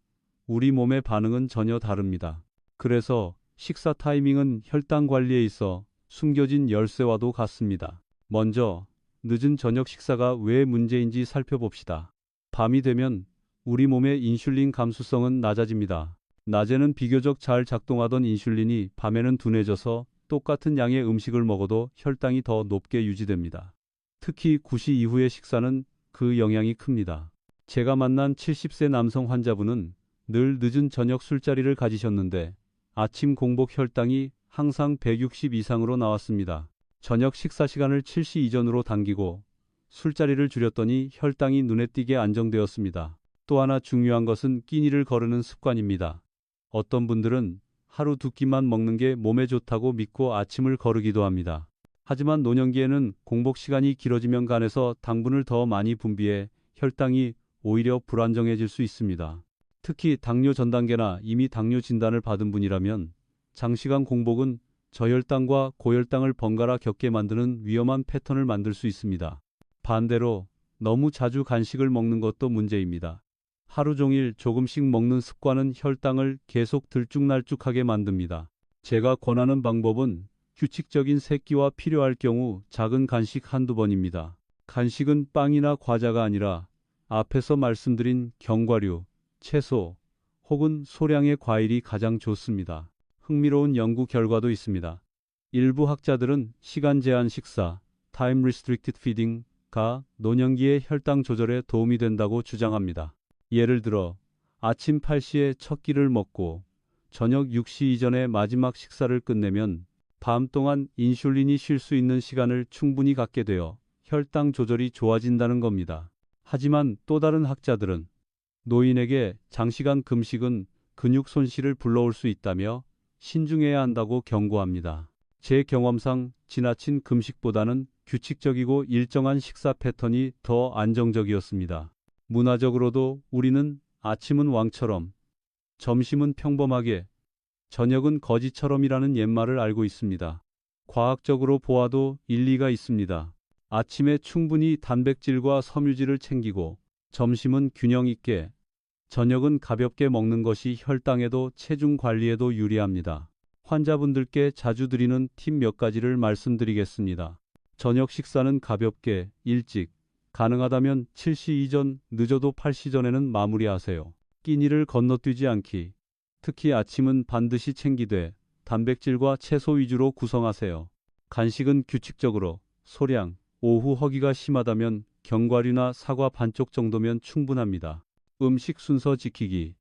우리 몸의 반응은 전혀 다릅니다. 그래서 식사 타이밍은 혈당 관리에 있어 숨겨진 열쇠와도 같습니다. 먼저 늦은 저녁 식사가 왜 문제인지 살펴봅시다. 밤이 되면 우리 몸의 인슐린 감수성은 낮아집니다. 낮에는 비교적 잘 작동하던 인슐린이 밤에는 둔해져서 똑같은 양의 음식을 먹어도 혈당이 더 높게 유지됩니다. 특히 9시 이후의 식사는 그 영향이 큽니다. 제가 만난 70세 남성 환자분은 늘 늦은 저녁 술자리를 가지셨는데 아침 공복 혈당이 항상 160 이상으로 나왔습니다. 저녁 식사 시간을 7시 이전으로 당기고 술자리를 줄였더니 혈당이 눈에 띄게 안정되었습니다. 또 하나 중요한 것은 끼니를 거르는 습관입니다. 어떤 분들은 하루 두 끼만 먹는 게 몸에 좋다고 믿고 아침을 거르기도 합니다. 하지만 노년기에는 공복 시간이 길어지면 간에서 당분을 더 많이 분비해 혈당이 오히려 불안정해질 수 있습니다. 특히 당뇨 전 단계나 이미 당뇨 진단을 받은 분이라면 장시간 공복은 저혈당과 고혈당을 번갈아 겪게 만드는 위험한 패턴을 만들 수 있습니다. 반대로 너무 자주 간식을 먹는 것도 문제입니다. 하루 종일 조금씩 먹는 습관은 혈당을 계속 들쭉날쭉하게 만듭니다. 제가 권하는 방법은 규칙적인 세 끼와 필요할 경우 작은 간식 한두 번입니다. 간식은 빵이나 과자가 아니라 앞에서 말씀드린 견과류, 채소 혹은 소량의 과일이 가장 좋습니다. 흥미로운 연구 결과도 있습니다. 일부 학자들은 시간 제한 식사, Time Restricted Feeding가 노년기의 혈당 조절에 도움이 된다고 주장합니다. 예를 들어 아침 8시에 첫 끼를 먹고 저녁 6시 이전에 마지막 식사를 끝내면 밤 동안 인슐린이 쉴 수 있는 시간을 충분히 갖게 되어 혈당 조절이 좋아진다는 겁니다. 하지만 또 다른 학자들은 노인에게 장시간 금식은 근육 손실을 불러올 수 있다며 신중해야 한다고 경고합니다. 제 경험상 지나친 금식보다는 규칙적이고 일정한 식사 패턴이 더 안정적이었습니다. 문화적으로도 우리는 아침은 왕처럼, 점심은 평범하게, 저녁은 거지처럼이라는 옛말을 알고 있습니다. 과학적으로 보아도 일리가 있습니다. 아침에 충분히 단백질과 섬유질을 챙기고, 점심은 균형 있게, 저녁은 가볍게 먹는 것이 혈당에도 체중 관리에도 유리합니다. 환자분들께 자주 드리는 팁 몇 가지를 말씀드리겠습니다. 저녁 식사는 가볍게, 일찍, 가능하다면 7시 이전, 늦어도 8시 전에는 마무리하세요. 끼니를 건너뛰지 않기. 특히 아침은 반드시 챙기되 단백질과 채소 위주로 구성하세요. 간식은 규칙적으로, 소량, 오후 허기가 심하다면 견과류나 사과 반쪽 정도면 충분합니다. 음식 순서 지키기.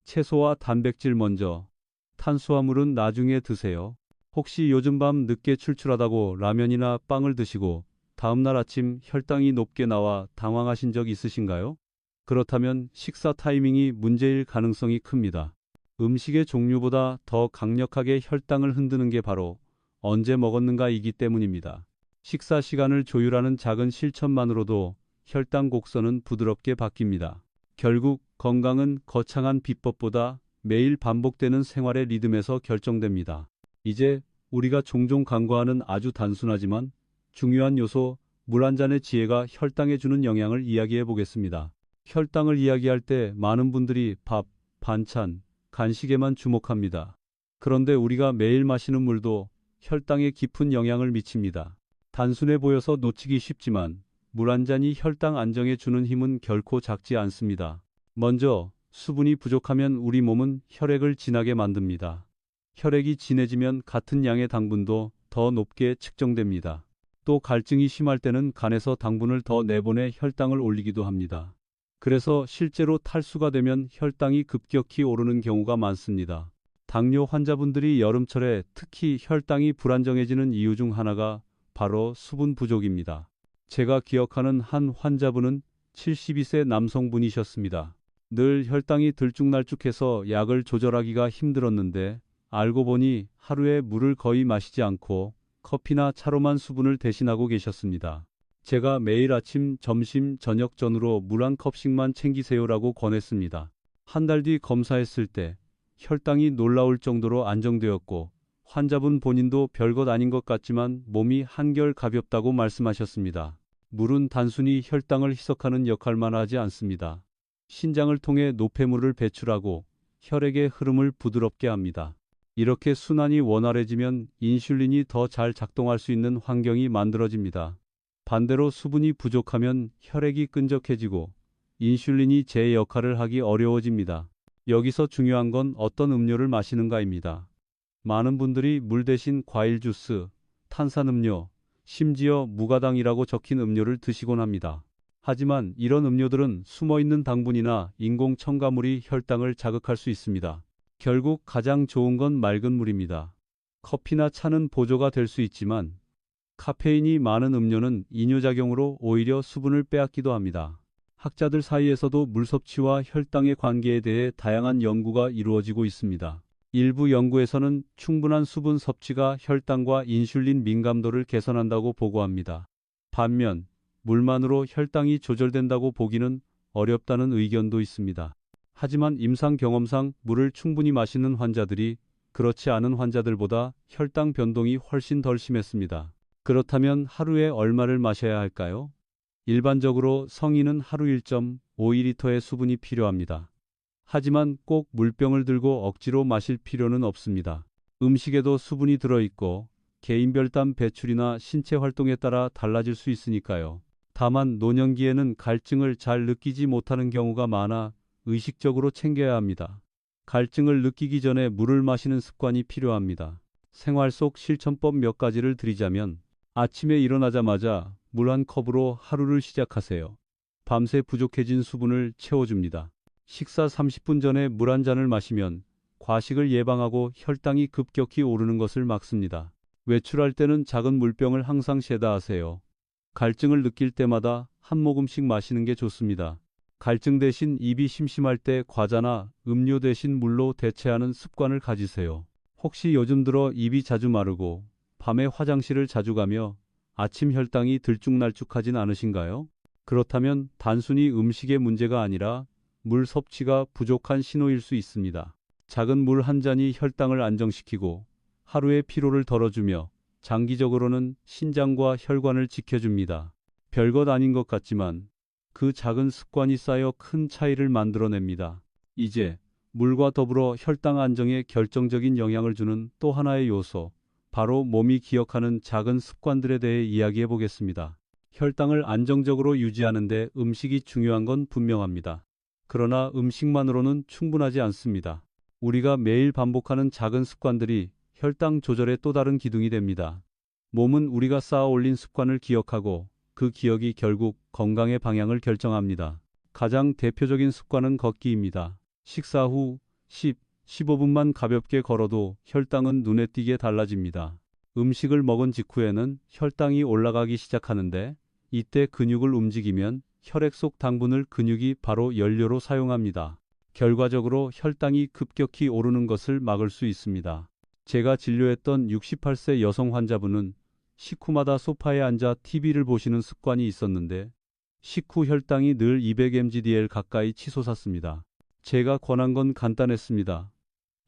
채소와 단백질 먼저, 탄수화물은 나중에 드세요. 혹시 요즘 밤 늦게 출출하다고 라면이나 빵을 드시고 다음날 아침 혈당이 높게 나와 당황하신 적 있으신가요? 그렇다면 식사 타이밍이 문제일 가능성이 큽니다. 음식의 종류보다 더 강력하게 혈당을 흔드는 게 바로 언제 먹었는가이기 때문입니다. 식사 시간을 조율하는 작은 실천만으로도 혈당 곡선은 부드럽게 바뀝니다. 결국 건강은 거창한 비법보다 매일 반복되는 생활의 리듬에서 결정됩니다. 이제 우리가 종종 간과하는 아주 단순하지만 중요한 요소, 물 한 잔의 지혜가 혈당에 주는 영향을 이야기해 보겠습니다. 혈당을 이야기할 때 많은 분들이 밥, 반찬, 간식에만 주목합니다. 그런데 우리가 매일 마시는 물도 혈당에 깊은 영향을 미칩니다. 단순해 보여서 놓치기 쉽지만 물 한 잔이 혈당 안정에 주는 힘은 결코 작지 않습니다. 먼저 수분이 부족하면 우리 몸은 혈액을 진하게 만듭니다. 혈액이 진해지면 같은 양의 당분도 더 높게 측정됩니다. 또 갈증이 심할 때는 간에서 당분을 더 내보내 혈당을 올리기도 합니다. 그래서 실제로 탈수가 되면 혈당이 급격히 오르는 경우가 많습니다. 당뇨 환자분들이 여름철에 특히 혈당이 불안정해지는 이유 중 하나가 바로 수분 부족입니다. 제가 기억하는 한 환자분은 72세 남성분이셨습니다. 늘 혈당이 들쭉날쭉해서 약을 조절하기가 힘들었는데 알고 보니 하루에 물을 거의 마시지 않고 커피나 차로만 수분을 대신하고 계셨습니다. 제가 매일 아침, 점심, 저녁 전후로 물 한 컵씩만 챙기세요라고 권했습니다. 한 달 뒤 검사했을 때 혈당이 놀라울 정도로 안정되었고 환자분 본인도 별것 아닌 것 같지만 몸이 한결 가볍다고 말씀하셨습니다. 물은 단순히 혈당을 희석하는 역할만 하지 않습니다. 신장을 통해 노폐물을 배출하고 혈액의 흐름을 부드럽게 합니다. 이렇게 순환이 원활해지면 인슐린이 더 잘 작동할 수 있는 환경이 만들어집니다. 반대로 수분이 부족하면 혈액이 끈적해지고 인슐린이 제 역할을 하기 어려워집니다. 여기서 중요한 건 어떤 음료를 마시는가입니다. 많은 분들이 물 대신 과일 주스, 탄산음료, 심지어 무가당이라고 적힌 음료를 드시곤 합니다. 하지만 이런 음료들은 숨어있는 당분이나 인공 첨가물이 혈당을 자극할 수 있습니다. 결국 가장 좋은 건 맑은 물입니다. 커피나 차는 보조가 될 수 있지만 카페인이 많은 음료는 이뇨작용으로 오히려 수분을 빼앗기도 합니다. 학자들 사이에서도 물 섭취와 혈당의 관계에 대해 다양한 연구가 이루어지고 있습니다. 일부 연구에서는 충분한 수분 섭취가 혈당과 인슐린 민감도를 개선한다고 보고합니다. 반면 물만으로 혈당이 조절된다고 보기는 어렵다는 의견도 있습니다. 하지만 임상 경험상 물을 충분히 마시는 환자들이 그렇지 않은 환자들보다 혈당 변동이 훨씬 덜 심했습니다. 그렇다면 하루에 얼마를 마셔야 할까요? 일반적으로 성인은 하루 1.5리터의 수분이 필요합니다. 하지만 꼭 물병을 들고 억지로 마실 필요는 없습니다. 음식에도 수분이 들어있고 개인별 땀 배출이나 신체 활동에 따라 달라질 수 있으니까요. 다만 노년기에는 갈증을 잘 느끼지 못하는 경우가 많아 의식적으로 챙겨야 합니다. 갈증을 느끼기 전에 물을 마시는 습관이 필요합니다. 생활 속 실천법 몇 가지를 드리자면 아침에 일어나자마자 물 한 컵으로 하루를 시작하세요. 밤새 부족해진 수분을 채워줍니다. 식사 30분 전에 물 한 잔을 마시면 과식을 예방하고 혈당이 급격히 오르는 것을 막습니다. 외출할 때는 작은 물병을 항상携带하세요. 갈증을 느낄 때마다 한 모금씩 마시는 게 좋습니다. 갈증 대신 입이 심심할 때 과자나 음료 대신 물로 대체하는 습관을 가지세요. 혹시 요즘 들어 입이 자주 마르고 밤에 화장실을 자주 가며 아침 혈당이 들쭉날쭉하진 않으신가요? 그렇다면 단순히 음식의 문제가 아니라 물 섭취가 부족한 신호일 수 있습니다. 작은 물 한 잔이 혈당을 안정시키고 하루의 피로를 덜어주며 장기적으로는 신장과 혈관을 지켜줍니다. 별것 아닌 것 같지만 그 작은 습관이 쌓여 큰 차이를 만들어냅니다. 이제 물과 더불어 혈당 안정에 결정적인 영향을 주는 또 하나의 요소, 바로 몸이 기억하는 작은 습관들에 대해 이야기해 보겠습니다. 혈당을 안정적으로 유지하는 데 음식이 중요한 건 분명합니다. 그러나 음식만으로는 충분하지 않습니다. 우리가 매일 반복하는 작은 습관들이 혈당 조절의 또 다른 기둥이 됩니다. 몸은 우리가 쌓아 올린 습관을 기억하고 그 기억이 결국 건강의 방향을 결정합니다. 가장 대표적인 습관은 걷기입니다. 식사 후 10, 15분만 가볍게 걸어도 혈당은 눈에 띄게 달라집니다. 음식을 먹은 직후에는 혈당이 올라가기 시작하는데 이때 근육을 움직이면 혈액 속 당분을 근육이 바로 연료로 사용합니다. 결과적으로 혈당이 급격히 오르는 것을 막을 수 있습니다. 제가 진료했던 68세 여성 환자분은 식후마다 소파에 앉아 TV를 보시는 습관이 있었는데 식후 혈당이 늘 200mg/dl 가까이 치솟았습니다. 제가 권한 건 간단했습니다.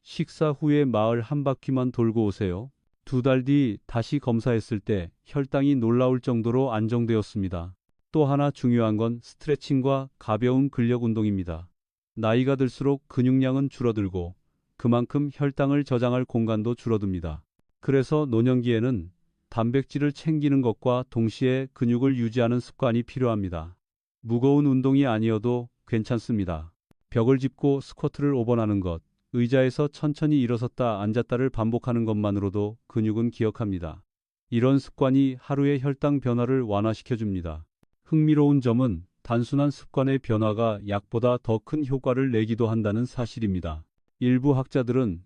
식사 후에 마을 한 바퀴만 돌고 오세요. 2달 뒤 다시 검사했을 때 혈당이 놀라울 정도로 안정되었습니다. 또 하나 중요한 건 스트레칭과 가벼운 근력 운동입니다. 나이가 들수록 근육량은 줄어들고 그만큼 혈당을 저장할 공간도 줄어듭니다. 그래서 노년기에는 단백질을 챙기는 것과 동시에 근육을 유지하는 습관이 필요합니다. 무거운 운동이 아니어도 괜찮습니다. 벽을 짚고 스쿼트를 5번 하는 것, 의자에서 천천히 일어섰다 앉았다를 반복하는 것만으로도 근육은 기억합니다. 이런 습관이 하루의 혈당 변화를 완화시켜줍니다. 흥미로운 점은 단순한 습관의 변화가 약보다 더 큰 효과를 내기도 한다는 사실입니다. 일부 학자들은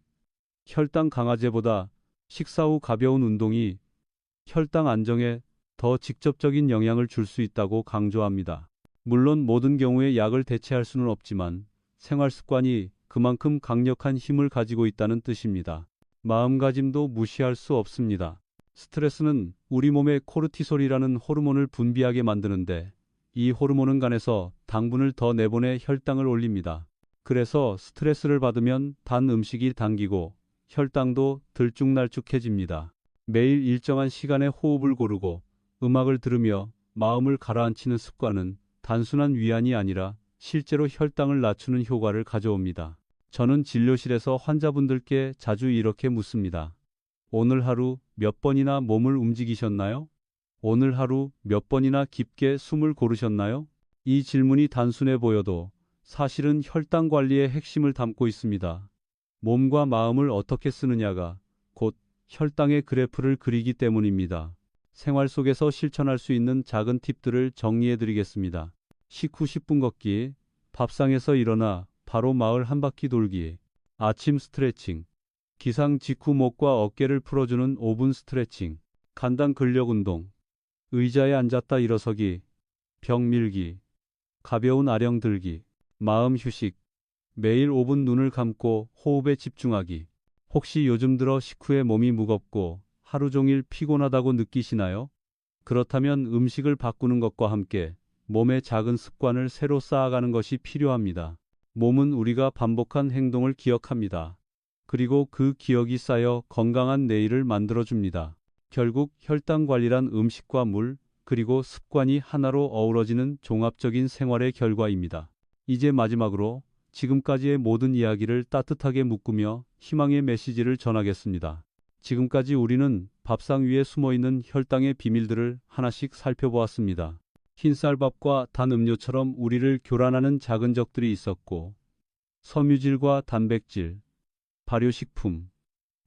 혈당 강화제보다 식사 후 가벼운 운동이 혈당 안정에 더 직접적인 영향을 줄 수 있다고 강조합니다. 물론 모든 경우에 약을 대체할 수는 없지만 생활 습관이 그만큼 강력한 힘을 가지고 있다는 뜻입니다. 마음가짐도 무시할 수 없습니다. 스트레스는 우리 몸에 코르티솔이라는 호르몬을 분비하게 만드는데 이 호르몬은 간에서 당분을 더 내보내 혈당을 올립니다. 그래서 스트레스를 받으면 단 음식이 당기고 혈당도 들쭉날쭉해집니다. 매일 일정한 시간에 호흡을 고르고 음악을 들으며 마음을 가라앉히는 습관은 단순한 위안이 아니라 실제로 혈당을 낮추는 효과를 가져옵니다. 저는 진료실에서 환자분들께 자주 이렇게 묻습니다. 오늘 하루 몇 번이나 몸을 움직이셨나요? 오늘 하루 몇 번이나 깊게 숨을 고르셨나요? 이 질문이 단순해 보여도 사실은 혈당 관리의 핵심을 담고 있습니다. 몸과 마음을 어떻게 쓰느냐가 곧 혈당의 그래프를 그리기 때문입니다. 생활 속에서 실천할 수 있는 작은 팁들을 정리해 드리겠습니다. 식후 10분 걷기, 밥상에서 일어나 바로 마을 한 바퀴 돌기, 아침 스트레칭, 기상 직후 목과 어깨를 풀어주는 5분 스트레칭, 간단 근력 운동, 의자에 앉았다 일어서기, 벽 밀기, 가벼운 아령 들기, 마음 휴식, 매일 5분 눈을 감고 호흡에 집중하기. 혹시 요즘 들어 식후에 몸이 무겁고 하루 종일 피곤하다고 느끼시나요? 그렇다면 음식을 바꾸는 것과 함께 몸의 작은 습관을 새로 쌓아가는 것이 필요합니다. 몸은 우리가 반복한 행동을 기억합니다. 그리고 그 기억이 쌓여 건강한 내일을 만들어줍니다. 결국 혈당 관리란 음식과 물, 그리고 습관이 하나로 어우러지는 종합적인 생활의 결과입니다. 이제 마지막으로 지금까지의 모든 이야기를 따뜻하게 묶으며 희망의 메시지를 전하겠습니다. 지금까지 우리는 밥상 위에 숨어있는 혈당의 비밀들을 하나씩 살펴보았습니다. 흰쌀밥과 단 음료처럼 우리를 교란하는 작은 적들이 있었고, 섬유질과 단백질, 발효식품,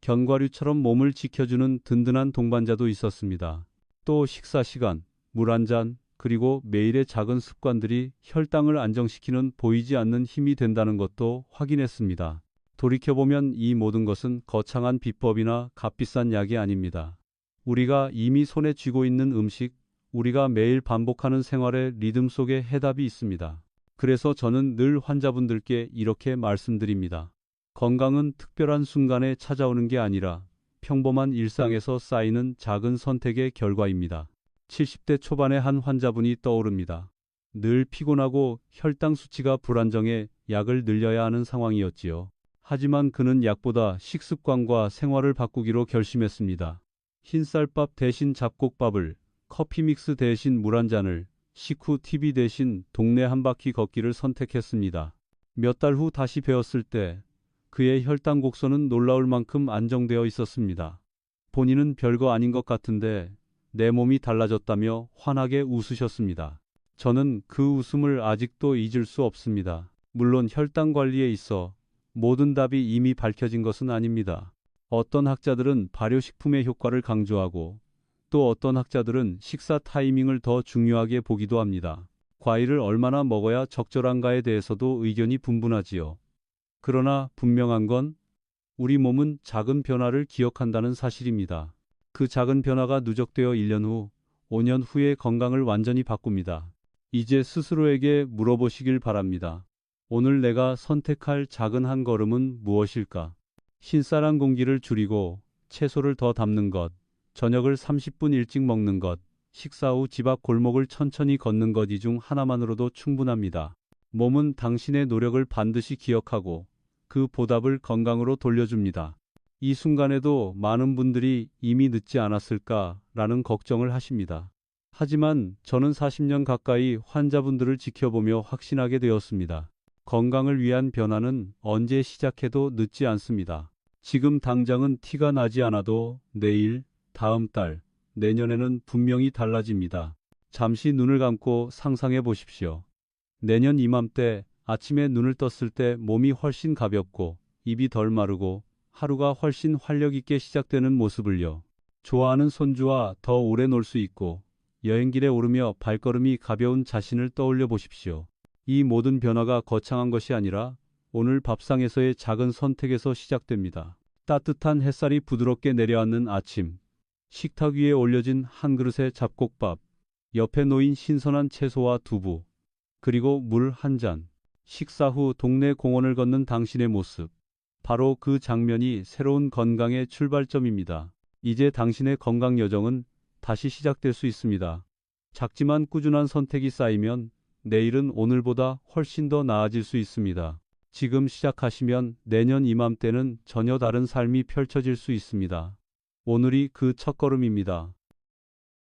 견과류처럼 몸을 지켜주는 든든한 동반자도 있었습니다. 또 식사 시간, 물 한 잔, 그리고 매일의 작은 습관들이 혈당을 안정시키는 보이지 않는 힘이 된다는 것도 확인했습니다. 돌이켜보면 이 모든 것은 거창한 비법이나 값비싼 약이 아닙니다. 우리가 이미 손에 쥐고 있는 음식, 우리가 매일 반복하는 생활의 리듬 속에 해답이 있습니다. 그래서 저는 늘 환자분들께 이렇게 말씀드립니다. 건강은 특별한 순간에 찾아오는 게 아니라 평범한 일상에서 쌓이는 작은 선택의 결과입니다. 70대 초반의 한 환자분이 떠오릅니다. 늘 피곤하고 혈당 수치가 불안정해 약을 늘려야 하는 상황이었지요. 하지만 그는 약보다 식습관과 생활을 바꾸기로 결심했습니다. 흰쌀밥 대신 잡곡밥을, 커피 믹스 대신 물 한 잔을, 식후 TV 대신 동네 한 바퀴 걷기를 선택했습니다. 몇 달 후 다시 배웠을 때 그의 혈당 곡선은 놀라울 만큼 안정되어 있었습니다. 본인은 별거 아닌 것 같은데 내 몸이 달라졌다며 환하게 웃으셨습니다. 저는 그 웃음을 아직도 잊을 수 없습니다. 물론 혈당 관리에 있어 모든 답이 이미 밝혀진 것은 아닙니다. 어떤 학자들은 발효식품의 효과를 강조하고 또 어떤 학자들은 식사 타이밍을 더 중요하게 보기도 합니다. 과일을 얼마나 먹어야 적절한가에 대해서도 의견이 분분하지요. 그러나 분명한 건 우리 몸은 작은 변화를 기억한다는 사실입니다. 그 작은 변화가 누적되어 1년 후, 5년 후의 건강을 완전히 바꿉니다. 이제 스스로에게 물어보시길 바랍니다. 오늘 내가 선택할 작은 한 걸음은 무엇일까? 신선한 공기를 줄이고 채소를 더 담는 것, 저녁을 30분 일찍 먹는 것, 식사 후 집 앞 골목을 천천히 걷는 것 이 중 하나만으로도 충분합니다. 몸은 당신의 노력을 반드시 기억하고 그 보답을 건강으로 돌려줍니다. 이 순간에도 많은 분들이 이미 늦지 않았을까라는 걱정을 하십니다. 하지만 저는 40년 가까이 환자분들을 지켜보며 확신하게 되었습니다. 건강을 위한 변화는 언제 시작해도 늦지 않습니다. 지금 당장은 티가 나지 않아도 내일, 다음 달, 내년에는 분명히 달라집니다. 잠시 눈을 감고 상상해 보십시오. 내년 이맘때 아침에 눈을 떴을 때 몸이 훨씬 가볍고 입이 덜 마르고 하루가 훨씬 활력 있게 시작되는 모습을요. 좋아하는 손주와 더 오래 놀 수 있고 여행길에 오르며 발걸음이 가벼운 자신을 떠올려 보십시오. 이 모든 변화가 거창한 것이 아니라 오늘 밥상에서의 작은 선택에서 시작됩니다. 따뜻한 햇살이 부드럽게 내려앉는 아침, 식탁 위에 올려진 한 그릇의 잡곡밥, 옆에 놓인 신선한 채소와 두부, 그리고 물 한 잔. 식사 후 동네 공원을 걷는 당신의 모습. 바로 그 장면이 새로운 건강의 출발점입니다. 이제 당신의 건강 여정은 다시 시작될 수 있습니다. 작지만 꾸준한 선택이 쌓이면 내일은 오늘보다 훨씬 더 나아질 수 있습니다. 지금 시작하시면 내년 이맘때는 전혀 다른 삶이 펼쳐질 수 있습니다. 오늘이 그 첫걸음입니다.